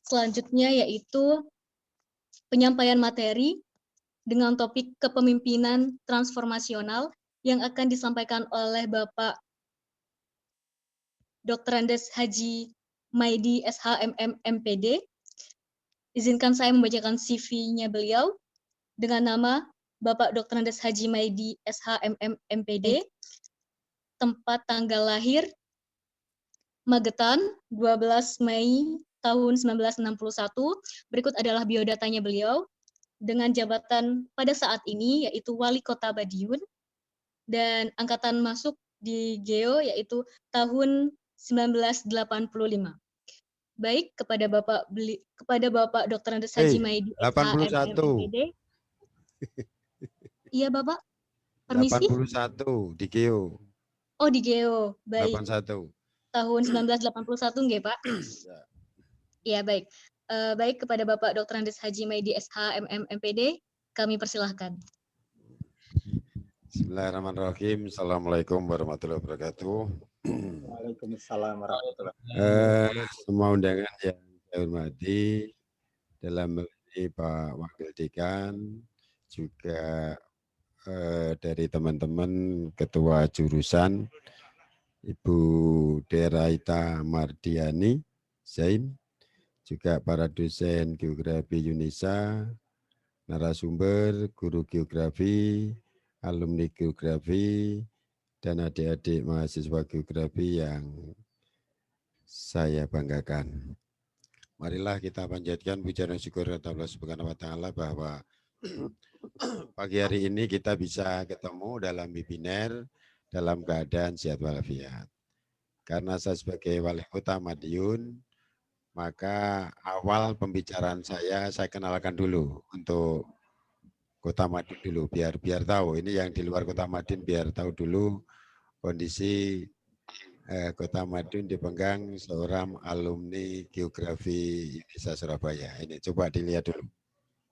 Selanjutnya yaitu penyampaian materi dengan topik kepemimpinan transformasional yang akan disampaikan oleh Bapak Dr. Andes Haji Maidi SHMM MPD. Izinkan saya membacakan CV-nya beliau dengan nama Bapak Dr. Andes Haji Maidi SHMM MPD. Tempat tanggal lahir Magetan 12 Mei tahun 1961. Berikut adalah biodatanya beliau dengan jabatan pada saat ini yaitu Wali Kota Madiun dan angkatan masuk di Geo yaitu tahun 1985. Baik, kepada Bapak Dr. Andes Haji Maidi SHMM 81. MPD. Iya, Bapak. Permisi. 81 di Geo. Oh, di Geo. Baik. 81. Tahun 1981 nggih, Pak? Iya, baik. Baik, kepada Bapak Dr. Andes Haji Maidi SHMM MPD, kami persilahkan. Bismillahirrahmanirrahim. Assalamualaikum warahmatullahi wabarakatuh. Waalaikumsalam warahmatullahi wabarakatuh. Semua undangan yang saya hormati, dalam hal ini Pak Wakil Dekan, juga dari teman-teman Ketua Jurusan, Ibu Deraita Mardiani Zain, juga para dosen Geografi Yunisa, narasumber, guru geografi, alumni geografi, dan adik-adik mahasiswa geografi yang saya banggakan. Marilah kita panjatkan puja dan syukur kepada Allah Subhanahu wa taala bahwa pagi hari ini kita bisa ketemu dalam webinar dalam keadaan sehat walafiat. Karena saya sebagai Wali Kota Madiun, maka awal pembicaraan saya kenalkan dulu untuk Kota Madiun dulu, biar tahu. Ini yang di luar Kota Madiun biar tahu dulu kondisi Kota Madiun dipegang seorang alumni geografi Indonesia Surabaya. Ini coba dilihat dulu.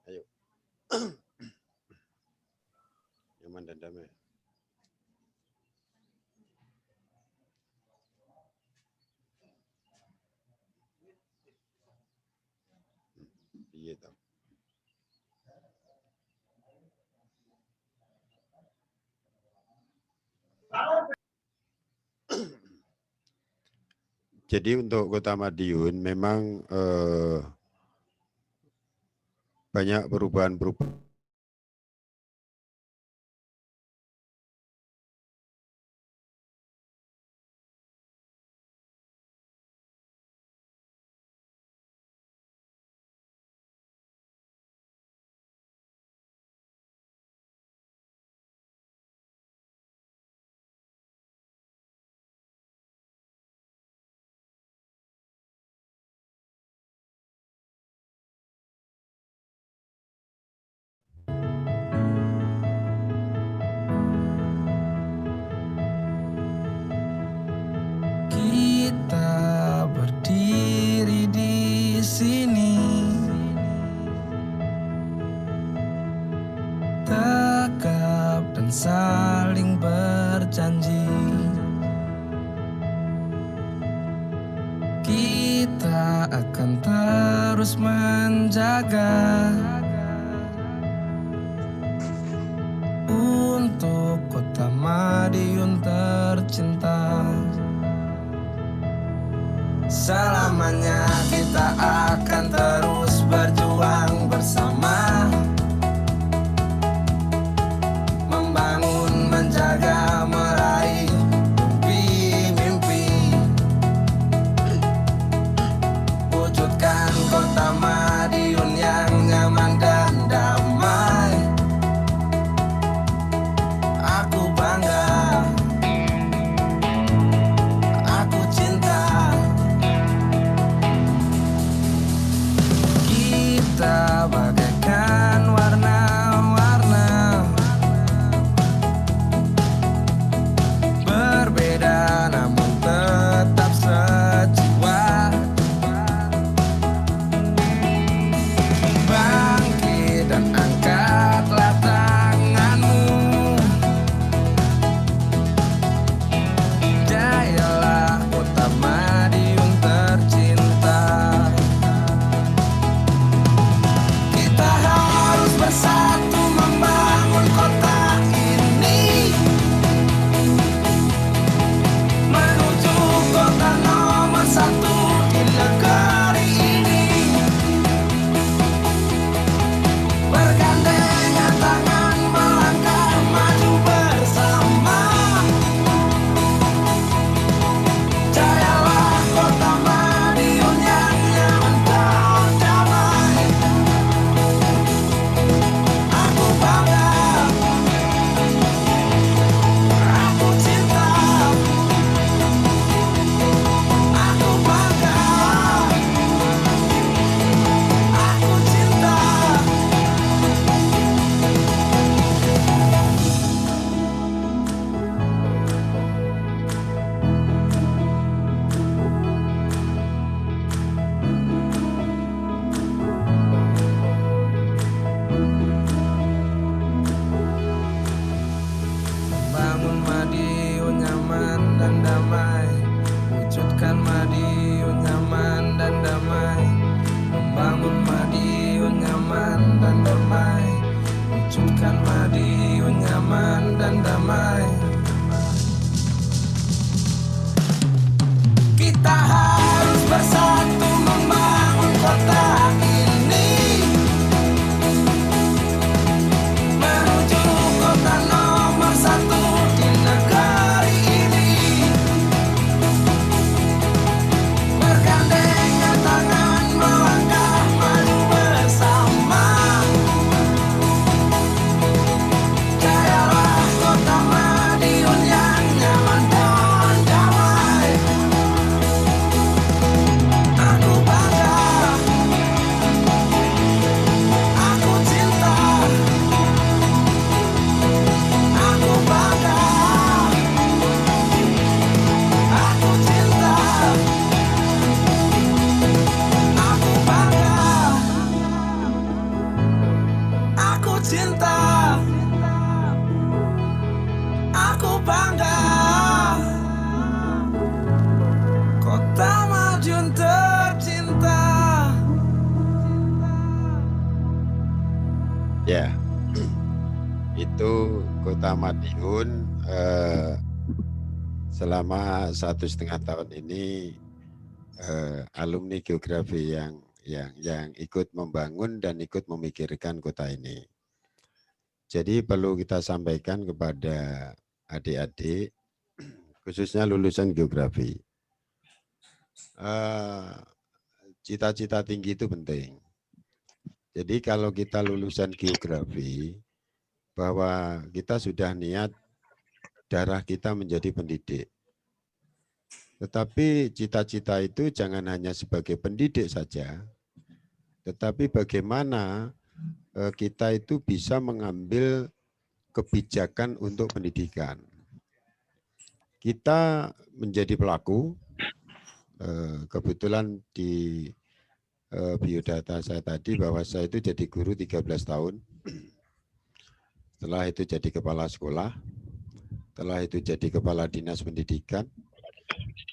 Ayo. Nyaman dan damai. Iya tahu. Jadi untuk Kota Madiun memang banyak perubahan-perubahan. Kita berdiri di sini, tegap dan saling berjanji. Kita akan terus menjaga untuk Kota Madiun tercinta. Selamanya kita akan terus berjuang bersama, membangun, menjaga, meraih mimpi-mimpi, wujudkan Kota Madiun yang nyaman dan damai. Aku bangga, aku cinta. dan damai, wujudkan Madiun nyaman dan damai, membangun Madiun nyaman dan damai, wujudkan Madiun nyaman dan damai. Kita harus bersatu membangun kota ini, menuju kota nomor 1 di negeri ini. Bergandengan tangan melangkah maju bersama. Jayalah kota Madiun yang nyaman dan damai. Aku bangga, aku cinta, aku bangga, aku cinta, aku bangga, aku cinta, aku bangga. Kota Madiun tercinta. Ya, itu Kota Madiun selama 1,5 tahun ini alumni geografi yang ikut membangun dan ikut memikirkan kota ini. Jadi perlu kita sampaikan kepada adik-adik, khususnya lulusan geografi. Cita-cita tinggi itu penting. Jadi kalau kita lulusan geografi, bahwa kita sudah niat darah kita menjadi pendidik. Tetapi cita-cita itu jangan hanya sebagai pendidik saja, tetapi bagaimana kita itu bisa mengambil kebijakan untuk pendidikan. Kita menjadi pelaku, kebetulan di biodata saya tadi bahwa saya itu jadi guru 13 tahun. Setelah itu jadi kepala sekolah. Setelah itu jadi kepala dinas pendidikan.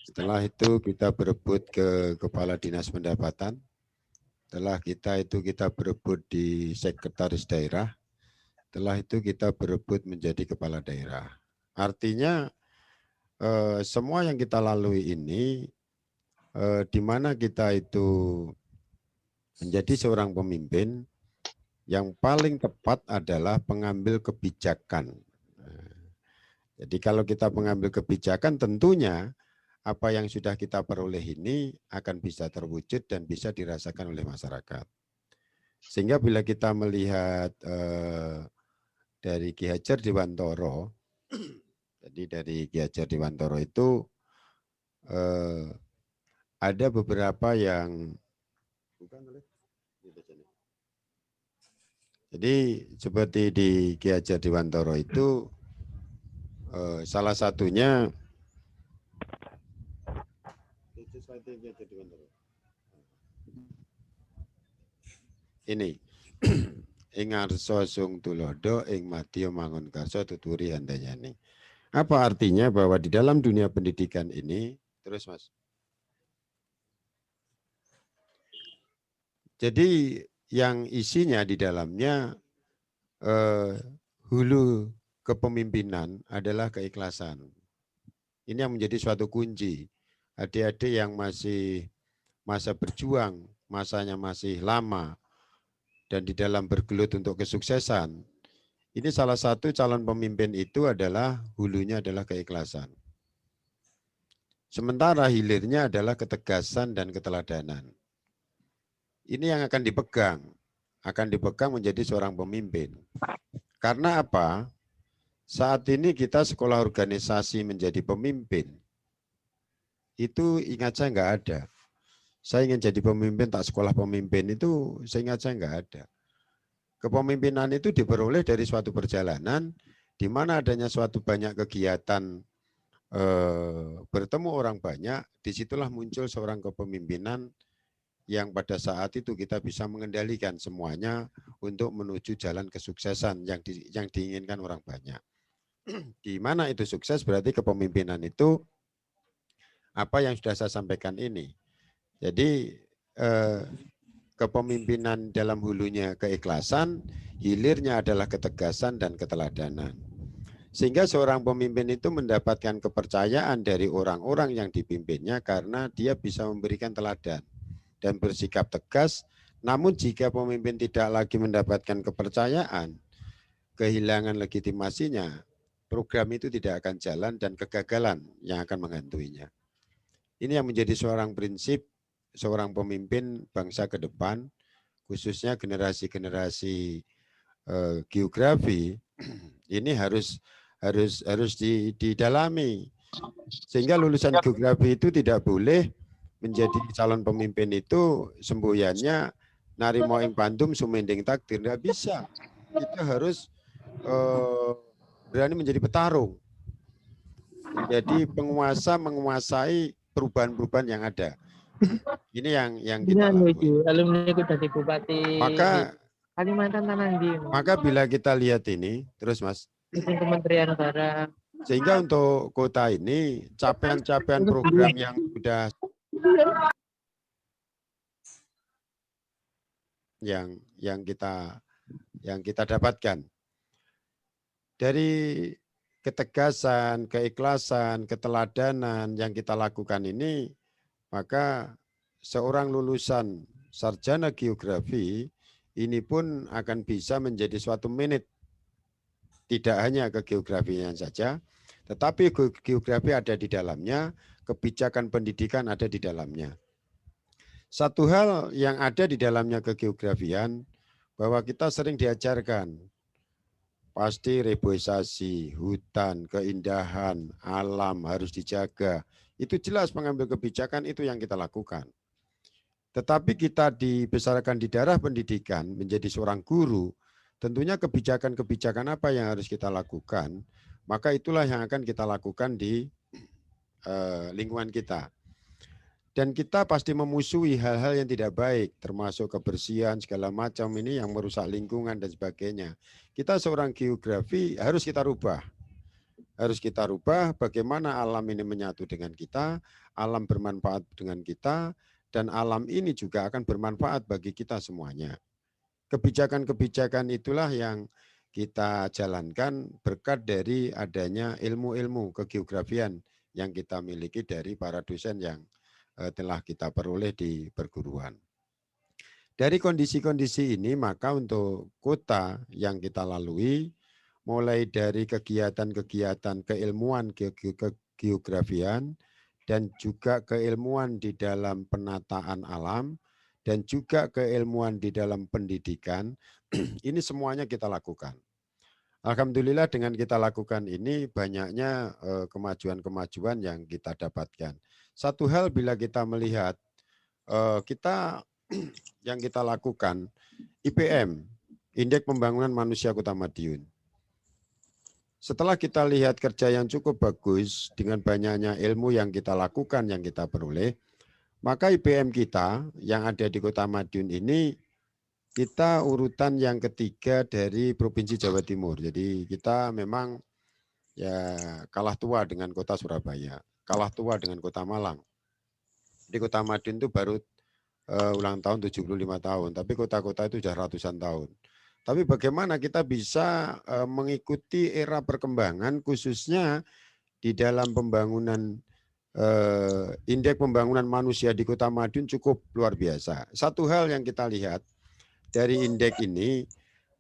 Setelah itu kita berebut ke kepala dinas pendapatan. Setelah kita berebut di sekretaris daerah. Setelah itu kita berebut menjadi kepala daerah. Artinya semua yang kita lalui ini di mana kita itu menjadi seorang pemimpin, yang paling tepat adalah pengambil kebijakan. Jadi kalau kita mengambil kebijakan, tentunya apa yang sudah kita peroleh ini akan bisa terwujud dan bisa dirasakan oleh masyarakat. Sehingga bila kita melihat dari Ki Hajar Dewantoro, jadi dari Ki Hajar Dewantoro itu ada beberapa yang jadi seperti di Ki Hajar Dewantoro itu salah satunya ini ing arsa sung tulodo ing madya mangun karsa tuturi handayani. Apa artinya bahwa di dalam dunia pendidikan ini, terus Mas. Jadi yang isinya di dalamnya hulu kepemimpinan adalah keikhlasan. Ini yang menjadi suatu kunci. Adik-adik yang masih masa berjuang, masanya masih lama, dan di dalam bergelut untuk kesuksesan, ini salah satu calon pemimpin itu adalah hulunya adalah keikhlasan. Sementara hilirnya adalah ketegasan dan keteladanan. Ini yang akan dipegang menjadi seorang pemimpin. Karena apa? Saat ini kita sekolah organisasi menjadi pemimpin, itu ingat saya nggak ada. Saya ingin jadi pemimpin, tak sekolah pemimpin, itu saya ingat saya nggak ada. Kepemimpinan itu diperoleh dari suatu perjalanan, di mana adanya suatu banyak kegiatan, bertemu orang banyak, disitulah muncul seorang kepemimpinan yang pada saat itu kita bisa mengendalikan semuanya untuk menuju jalan kesuksesan yang diinginkan orang banyak. Di mana itu sukses berarti kepemimpinan itu apa yang sudah saya sampaikan ini. Jadi kepemimpinan dalam hulunya keikhlasan, hilirnya adalah ketegasan dan keteladanan. Sehingga seorang pemimpin itu mendapatkan kepercayaan dari orang-orang yang dipimpinnya karena dia bisa memberikan teladan dan bersikap tegas. Namun jika pemimpin tidak lagi mendapatkan kepercayaan, kehilangan legitimasinya, program itu tidak akan jalan dan kegagalan yang akan menghantuinya. Ini yang menjadi seorang prinsip seorang pemimpin bangsa ke depan, khususnya generasi-generasi geografi, ini harus didalami. Sehingga lulusan geografi itu tidak boleh menjadi calon pemimpin itu semboyannya nari moing pandum sumending takdir, tidak bisa. Kita harus berani menjadi petarung, menjadi penguasa, menguasai perubahan-perubahan yang ada. Ini yang kita lakukan. Alumni ku dari Bupati Kalimantan Tanandi. Maka bila kita lihat ini, terus Mas, Kementerian Barang. Sehingga untuk kota ini capaian-capaian program yang sudah yang kita dapatkan dari ketegasan, keikhlasan, keteladanan yang kita lakukan ini, maka seorang lulusan sarjana geografi ini pun akan bisa menjadi suatu minute. Tidak hanya ke geografinya saja, tetapi geografi ada di dalamnya, kebijakan pendidikan ada di dalamnya. Satu hal yang ada di dalamnya kegeografian, bahwa kita sering diajarkan, pasti reboisasi, hutan, keindahan, alam harus dijaga. Itu jelas pengambil kebijakan itu yang kita lakukan. Tetapi kita dibesarkan di daerah pendidikan, menjadi seorang guru, tentunya kebijakan-kebijakan apa yang harus kita lakukan, maka itulah yang akan kita lakukan di lingkungan kita. Dan kita pasti memusuhi hal-hal yang tidak baik, termasuk kebersihan, segala macam ini yang merusak lingkungan dan sebagainya. Kita seorang geografi harus kita rubah. Harus kita rubah bagaimana alam ini menyatu dengan kita, alam bermanfaat dengan kita, dan alam ini juga akan bermanfaat bagi kita semuanya. Kebijakan-kebijakan itulah yang kita jalankan berkat dari adanya ilmu-ilmu kegeografian yang kita miliki dari para dosen yang telah kita peroleh di perguruan. Dari kondisi-kondisi ini, maka untuk kota yang kita lalui, mulai dari kegiatan-kegiatan keilmuan geografian, dan juga keilmuan di dalam penataan alam, dan juga keilmuan di dalam pendidikan, ini semuanya kita lakukan. Alhamdulillah dengan kita lakukan ini banyaknya kemajuan-kemajuan yang kita dapatkan. Satu hal bila kita melihat kita yang kita lakukan IPM, Indeks Pembangunan Manusia Kota Madiun. Setelah kita lihat kerja yang cukup bagus dengan banyaknya ilmu yang kita lakukan, yang kita peroleh, maka IPM kita yang ada di Kota Madiun ini kita urutan yang ketiga dari Provinsi Jawa Timur. Jadi kita memang ya kalah tua dengan Kota Surabaya, kalah tua dengan Kota Malang. Di Kota Madiun itu baru ulang tahun 75 tahun, tapi kota-kota itu sudah ratusan tahun. Tapi bagaimana kita bisa mengikuti era perkembangan khususnya di dalam pembangunan Indeks Pembangunan Manusia di Kota Madiun cukup luar biasa. Satu hal yang kita lihat dari indeks ini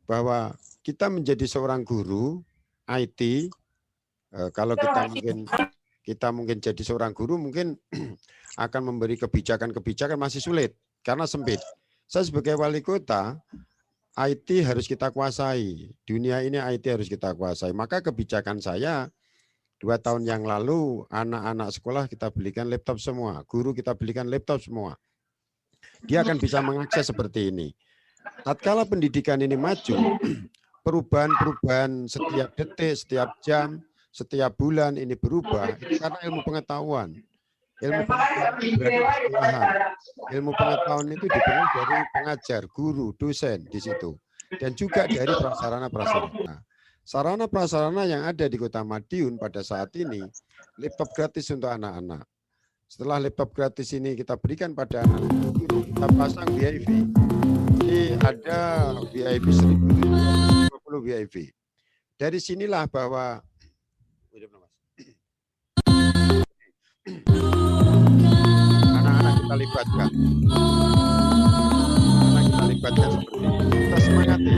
bahwa kita menjadi seorang guru IT, kalau kita mungkin jadi seorang guru mungkin akan memberi kebijakan-kebijakan masih sulit karena sempit. Saya sebagai wali kota, IT harus kita kuasai. Dunia ini IT harus kita kuasai. Maka kebijakan saya 2 tahun yang lalu anak-anak sekolah kita belikan laptop semua. Guru kita belikan laptop semua. Dia akan bisa mengakses seperti ini. Tatkala pendidikan ini maju, perubahan-perubahan setiap detik, setiap jam, setiap bulan ini berubah itu karena ilmu pengetahuan. Ilmu pengetahuan itu diperoleh dari pengajar, guru, dosen di situ. Dan juga dari prasarana-prasarana. Sarana-prasarana yang ada di Kota Madiun pada saat ini, laptop gratis untuk anak-anak. Setelah laptop gratis ini kita berikan pada anak-anak, kita pasang VIP. Jadi ada VIP 1.050 VIP. Dari sinilah bahwa anak-anak kita libatkan. Anak kita libatkan seperti ini. Kita semangati.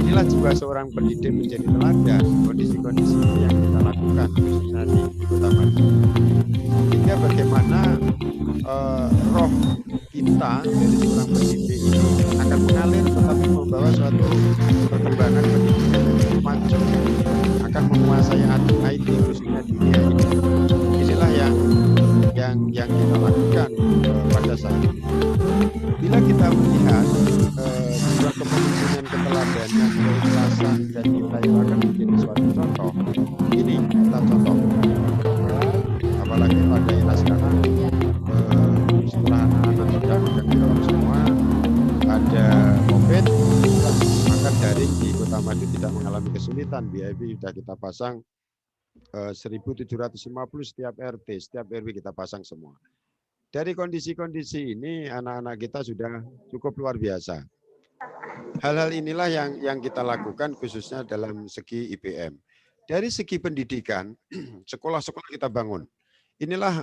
Inilah jiwa seorang pendidik menjadi teladan. Kondisi-kondisi yang kita lakukan khususnya di Kota Madiun. Sehingga bagaimana roh kita dari seorang pendidik ini akan mengalir tetapi membawa suatu perkembangan pendidikan yang maju, akan menguasai IT khususnya dunia ini. Inilah yang kita lakukan pada saat ini. Bila kita melihat jiwa kepemimpinan, keteladanan, keikhlasan dan kita yang akan menjadi suatu contoh, ini kita contoh. Apalagi pada era sekarang, setelah anak-anak sudah megang semua, ada COVID, maka daring di Kota Madiun tidak mengalami kesulitan. VIP sudah kita pasang 1.750 setiap RT, setiap RW kita pasang semua. Dari kondisi-kondisi ini anak-anak kita sudah cukup luar biasa. Hal-hal inilah yang kita lakukan khususnya dalam segi IPM. Dari segi pendidikan, sekolah-sekolah kita bangun. Inilah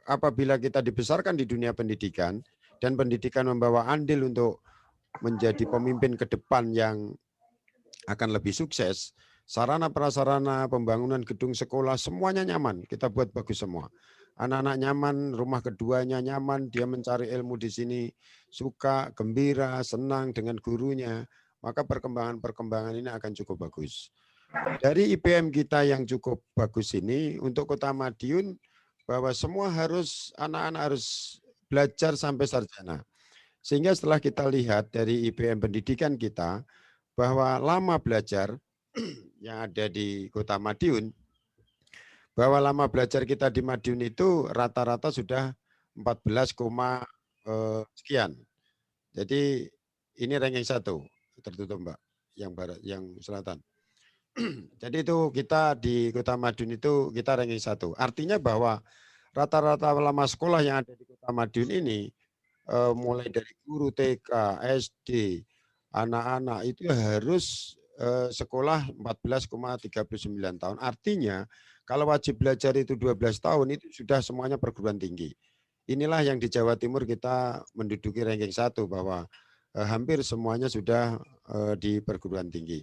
apabila kita dibesarkan di dunia pendidikan dan pendidikan membawa andil untuk menjadi pemimpin ke depan yang akan lebih sukses, sarana prasarana pembangunan gedung sekolah semuanya nyaman, kita buat bagus semua. Anak-anak nyaman, rumah keduanya nyaman, dia mencari ilmu di sini, suka, gembira, senang dengan gurunya, maka perkembangan-perkembangan ini akan cukup bagus. Dari IPM kita yang cukup bagus ini, untuk Kota Madiun, bahwa semua anak-anak harus belajar sampai sarjana. Sehingga setelah kita lihat dari IPM pendidikan kita, bahwa lama belajar yang ada di Kota Madiun, bahwa lama belajar kita di Madiun itu rata-rata sudah 14, sekian. Jadi ini ranking 1, tertutup Mbak, yang barat, yang selatan. Jadi itu kita di Kota Madiun itu kita ranking 1. Artinya bahwa rata-rata lama sekolah yang ada di Kota Madiun ini, mulai dari guru TK, SD, anak-anak itu harus sekolah 14,39 tahun. Artinya kalau wajib belajar itu 12 tahun itu sudah semuanya perguruan tinggi. Inilah yang di Jawa Timur kita menduduki ranking 1 bahwa hampir semuanya sudah di perguruan tinggi.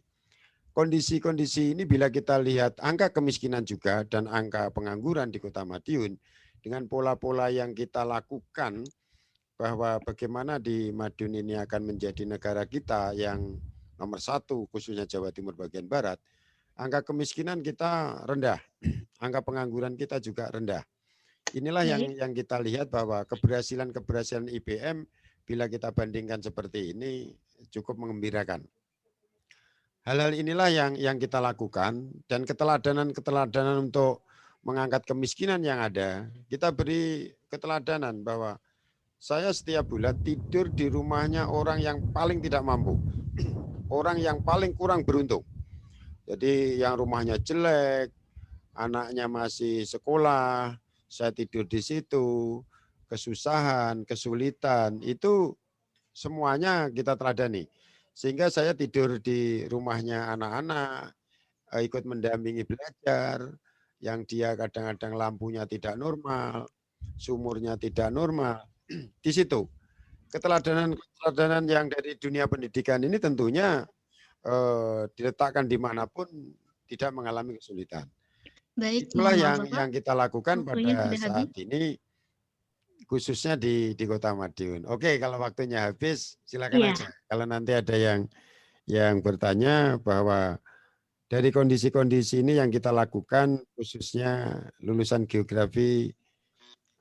Kondisi-kondisi ini bila kita lihat angka kemiskinan juga dan angka pengangguran di Kota Madiun dengan pola-pola yang kita lakukan bahwa bagaimana di Madiun ini akan menjadi negara kita yang nomor 1 khususnya Jawa Timur bagian barat, angka kemiskinan kita rendah, angka pengangguran kita juga rendah. Inilah yang kita lihat bahwa keberhasilan IPM bila kita bandingkan seperti ini cukup mengembirakan. Hal-hal inilah yang kita lakukan dan keteladanan untuk mengangkat kemiskinan yang ada, kita beri keteladanan bahwa saya setiap bulan tidur di rumahnya orang yang paling tidak mampu, orang yang paling kurang beruntung. Jadi yang rumahnya jelek, anaknya masih sekolah, saya tidur di situ, kesusahan, kesulitan, itu semuanya kita teladani. Sehingga saya tidur di rumahnya anak-anak, ikut mendampingi belajar, yang dia kadang-kadang lampunya tidak normal, sumurnya tidak normal. Di situ keteladanan yang dari dunia pendidikan ini tentunya diletakkan dimanapun tidak mengalami kesulitan. Baik, Itulah mohon maaf, yang kita lakukan waktunya pada sudah saat habis. ini khususnya di Kota Madiun. Oke, kalau waktunya habis silakan Iya. aja. Kalau nanti ada yang bertanya bahwa dari kondisi-kondisi ini yang kita lakukan khususnya lulusan geografi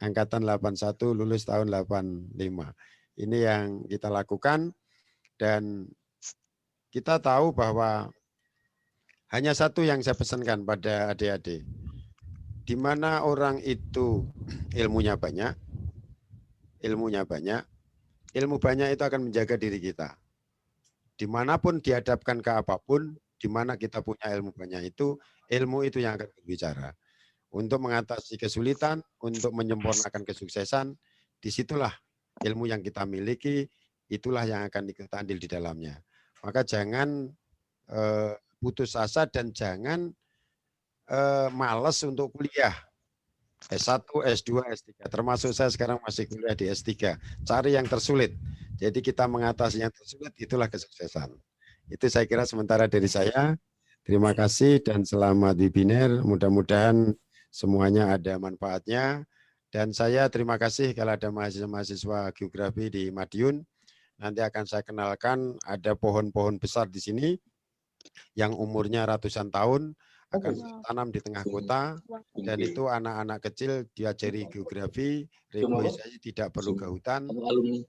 angkatan 81 lulus tahun 85. Ini yang kita lakukan dan kita tahu bahwa hanya satu yang saya pesankan pada adik-adik. Di mana orang itu ilmunya banyak, ilmu banyak itu akan menjaga diri kita. Dimanapun dihadapkan ke apapun, di mana kita punya ilmu banyak itu, ilmu itu yang akan berbicara. Untuk mengatasi kesulitan, untuk menyempurnakan kesuksesan, disitulah ilmu yang kita miliki, itulah yang akan kita andil di dalamnya. Maka jangan putus asa dan jangan malas untuk kuliah. S1, S2, S3. Termasuk saya sekarang masih kuliah di S3. Cari yang tersulit. Jadi kita mengatasi yang tersulit, itulah kesuksesan. Itu saya kira sementara dari saya. Terima kasih dan selamat webinar. Mudah-mudahan semuanya ada manfaatnya. Dan saya terima kasih kalau ada mahasiswa geografi di Madiun. Nanti akan saya kenalkan, ada pohon-pohon besar di sini yang umurnya ratusan tahun, akan tanam di tengah kota, dan itu anak-anak kecil diajari geografi, reboisasi, tidak perlu ke hutan.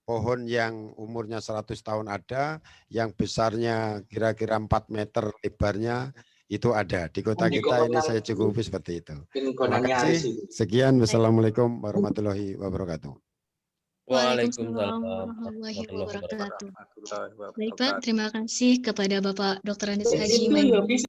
Pohon yang umurnya 100 tahun ada, yang besarnya kira-kira 4 meter lebarnya, itu ada. Di kota kita ini saya cukupi seperti itu. Terima kasih. Sekian. Wassalamualaikum warahmatullahi wabarakatuh. Waalaikumsalam warahmatullahi wabarakatuh. Baik Pak, terima kasih kepada Bapak Dr. Andes Haji Maidi